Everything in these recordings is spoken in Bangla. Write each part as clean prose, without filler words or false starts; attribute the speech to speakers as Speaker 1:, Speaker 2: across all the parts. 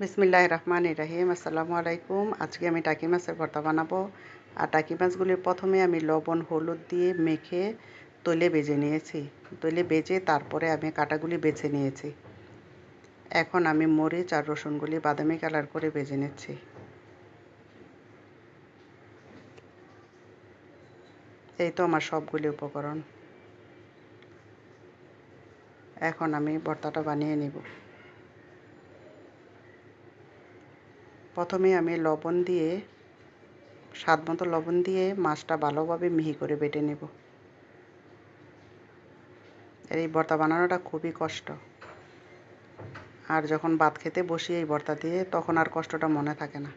Speaker 1: বিসমিল্লাহির রহমানির রহিম। আসসালামু আলাইকুম। আজকে আমি টাকি মাছের ভর্তা বানাবো। আর টাকি মাছগুলি প্রথমে আমি লবণ হলুদ দিয়ে মেখে তৈলে ভেজে নিয়েছি। তৈলে ভেজে তারপরে আমি কাঁটাগুলি বেছে নিয়েছি। এখন আমি মরিচ আর রসুনগুলি বাদামি কালার করে ভেজে নিচ্ছি। এই তো আমার সবগুলি উপকরণ। এখন আমি ভর্তাটা বানিয়ে নিব। প্রথমে আমি লবণ দিয়ে স্বাদ মতো লবণ দিয়ে মাছটা ভালোভাবে মিহি করে বেটে নেব। এই ভর্তা বানানোটা খুবই কষ্ট। আর যখন ভাত খেতে বসি এই ভর্তা দিয়ে তখন আর কষ্টটা মনে থাকে না।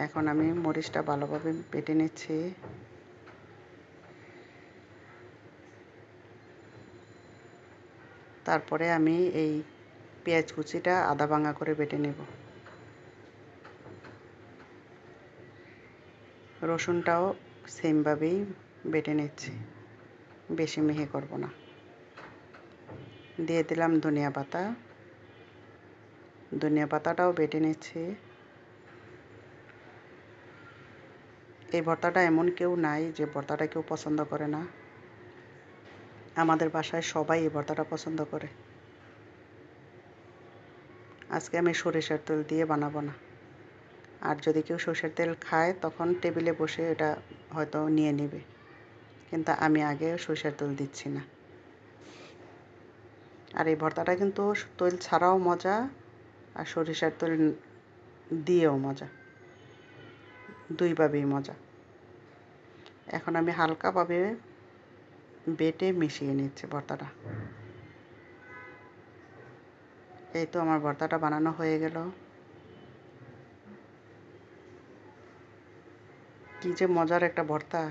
Speaker 1: এখন আমি মরিচটা ভালোভাবে বেটে নিচ্ছি। তারপরে আমি এই পেঁয়াজ কুচিটা আধা ভাঙা করে বেটে নেব। রসুনটাও সেমভাবেই বেটে নিচ্ছি, বেশি মিহি করব না। দিয়ে দিলাম ধনিয়া পাতা। ধনিয়া পাতাটাও বেটে নিচ্ছি। এই ভর্তাটা এমন কেউ নাই যে ভর্তাটা কেউ পছন্দ করে না। আমাদের বাসায় সবাই এই ভর্তাটা পছন্দ করে। আজকে আমি সরিষার তেল দিয়ে বানাবো না। আর যদি কেউ সরষের তেল খায় তখন টেবিলে বসে এটা হয়তো নিয়ে নেবে, কিন্তু আমি আগে সরষের তেল দিচ্ছি না। আর এই ভর্তাটা কিন্তু তেল ছাড়াও মজা আর সরিষার তেল দিয়েও মজা, দুইভাবেই মজা। এখন আমি হালকাভাবে বেটে মিশিয়ে নিচ্ছি ভর্তাটা। এই তো আমার ভর্তাটা বানানো হয়ে গেল। কী যে মজার একটা ভর্তা!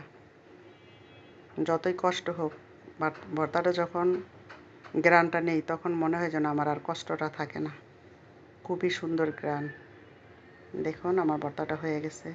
Speaker 1: যতই কষ্ট হোক, বাট ভর্তাটা যখন গ্রানটা নেই তখন মনে হয় যেন আমার আর কষ্টটা থাকে না। খুবই সুন্দর গ্রান। দেখুন আমার ভর্তাটা হয়ে গেছে।